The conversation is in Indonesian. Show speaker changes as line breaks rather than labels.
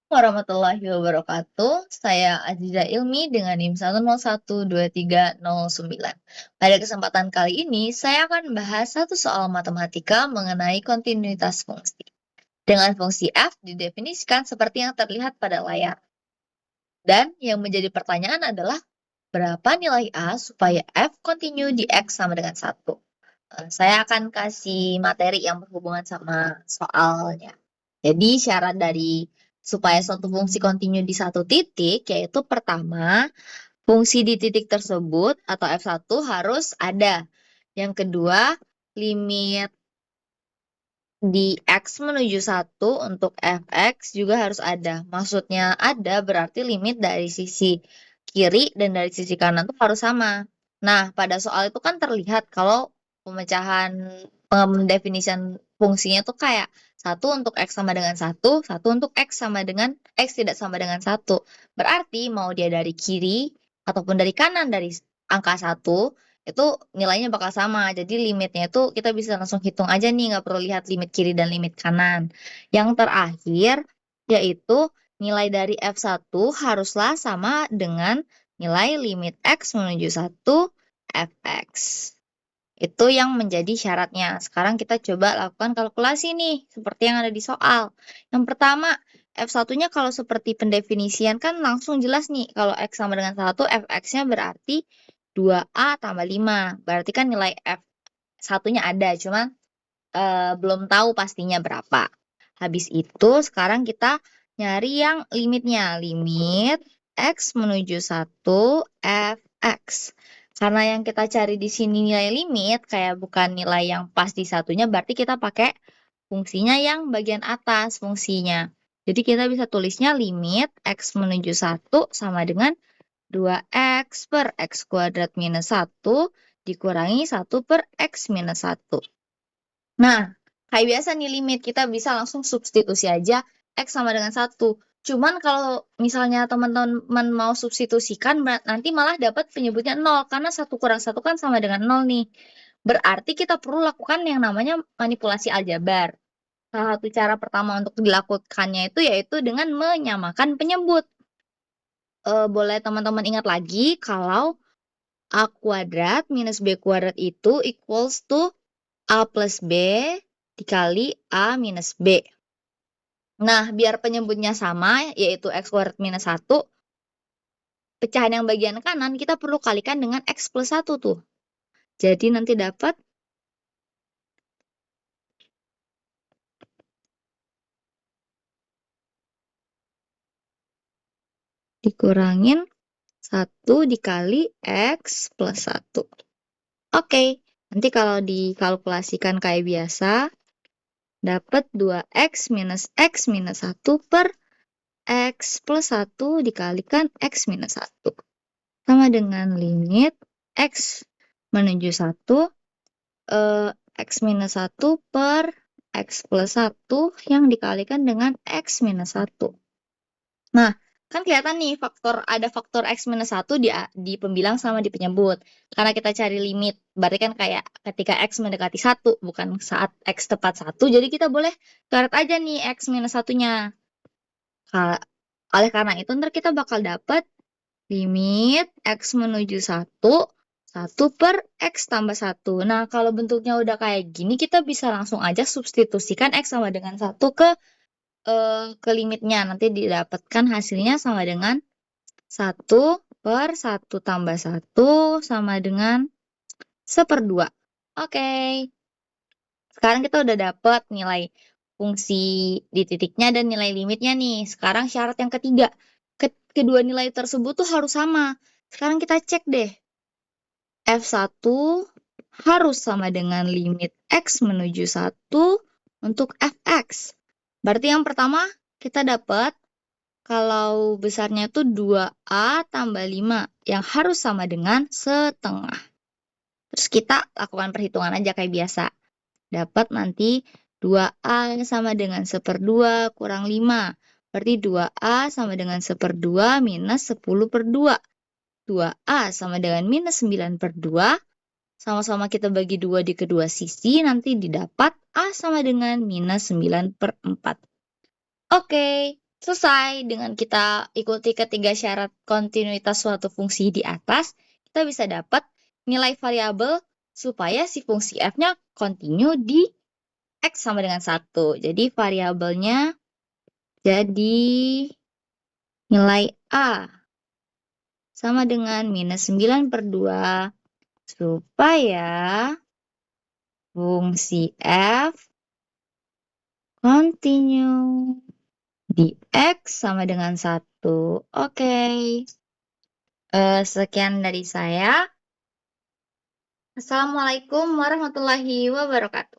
Warahmatullahi wabarakatuh. Saya Aziza Ilmi dengan NIM 1012309. Pada kesempatan kali ini, saya akan membahas satu soal matematika mengenai kontinuitas fungsi. Dengan fungsi f didefinisikan seperti yang terlihat pada layar. Dan yang menjadi pertanyaan adalah, berapa nilai A supaya f kontinu di X sama dengan 1? Saya akan kasih materi yang berhubungan sama soalnya. Jadi syarat dari supaya suatu fungsi kontinu di satu titik, yaitu pertama, fungsi di titik tersebut atau F1 harus ada. Yang kedua, limit di X menuju 1 untuk Fx juga harus ada. Maksudnya ada berarti limit dari sisi kiri dan dari sisi kanan itu harus sama. Nah, pada soal itu kan terlihat kalau pemecahan pendefinisian fungsinya tuh kayak 1 untuk X sama dengan 1, 1 untuk X sama dengan X tidak sama dengan 1. Berarti mau dia dari kiri ataupun dari kanan dari angka 1, itu nilainya bakal sama. Jadi limitnya itu kita bisa langsung hitung aja nih, nggak perlu lihat limit kiri dan limit kanan. Yang terakhir, yaitu nilai dari F1 haruslah sama dengan nilai limit X menuju 1 Fx. Itu yang menjadi syaratnya. Sekarang kita coba lakukan kalkulasi nih, seperti yang ada di soal. Yang pertama, F1-nya kalau seperti pendefinisian kan langsung jelas nih, kalau X sama dengan 1, Fx-nya berarti 2A tambah 5. Berarti kan nilai F1-nya ada, cuma belum tahu pastinya berapa. Habis itu, sekarang kita nyari yang limitnya. Limit X menuju 1 Fx. Karena yang kita cari di sini nilai limit, kayak bukan nilai yang pas di satunya, berarti kita pakai fungsinya yang bagian atas fungsinya. Jadi kita bisa tulisnya limit X menuju 1 sama dengan 2X per X kuadrat minus 1 dikurangi 1 per X minus 1. Nah, kayak biasa nih limit, kita bisa langsung substitusi aja X sama dengan 1. Cuman kalau misalnya teman-teman mau substitusikan, nanti malah dapat penyebutnya 0, karena 1 kurang 1 kan sama dengan 0 nih. Berarti kita perlu lakukan yang namanya manipulasi aljabar. Salah satu cara pertama untuk dilakukannya itu yaitu dengan menyamakan penyebut. Boleh teman-teman ingat lagi kalau A kuadrat minus B kuadrat itu equals to A plus B dikali A minus B. Nah, biar penyebutnya sama, yaitu X kuadrat minus 1, pecahan yang bagian kanan kita perlu kalikan dengan X plus 1 tuh. Jadi nanti dapat dikurangin 1 dikali X plus 1. Oke, nanti kalau dikalkulasikan kayak biasa, dapat 2X minus X minus 1 per X plus 1 dikalikan X minus 1. Sama dengan limit X menuju 1, X minus 1 per X plus 1 yang dikalikan dengan X minus 1. Nah, kan kelihatan nih ada faktor X minus 1 di pembilang sama di penyebut. Karena kita cari limit, berarti kan kayak ketika X mendekati 1, bukan saat X tepat 1, jadi kita boleh coret aja nih X minus 1-nya. Oleh karena itu, ntar kita bakal dapat limit X menuju 1, 1 per X tambah 1. Nah, kalau bentuknya udah kayak gini, kita bisa langsung aja substitusikan X sama dengan 1 ke limitnya. Nanti didapatkan hasilnya sama dengan 1 per 1 tambah 1 sama dengan 1/2. Oke. Sekarang kita udah dapat nilai fungsi di titiknya dan nilai limitnya nih. Sekarang syarat yang ketiga. Kedua nilai tersebut tuh harus sama. Sekarang kita cek deh. F1 harus sama dengan limit X menuju 1 untuk Fx. Berarti yang pertama kita dapat kalau besarnya itu 2A tambah 5 yang harus sama dengan setengah. Terus kita lakukan perhitungan aja kayak biasa. Dapat nanti 2A sama dengan 1/2 kurang 5. Berarti 2A sama dengan 1/2 minus 10/2. 2A sama dengan minus 9/2. Sama-sama kita bagi 2 di kedua sisi, nanti didapat A sama dengan minus 9/4. Oke, Selesai. Dengan kita ikuti ketiga syarat kontinuitas suatu fungsi di atas, kita bisa dapat nilai variabel supaya si fungsi f-nya kontinu di x sama dengan 1. Jadi variabelnya jadi nilai a sama dengan minus 9/2 supaya fungsi f kontinu di x sama dengan 1. Oke. Sekian dari saya. Assalamualaikum warahmatullahi wabarakatuh.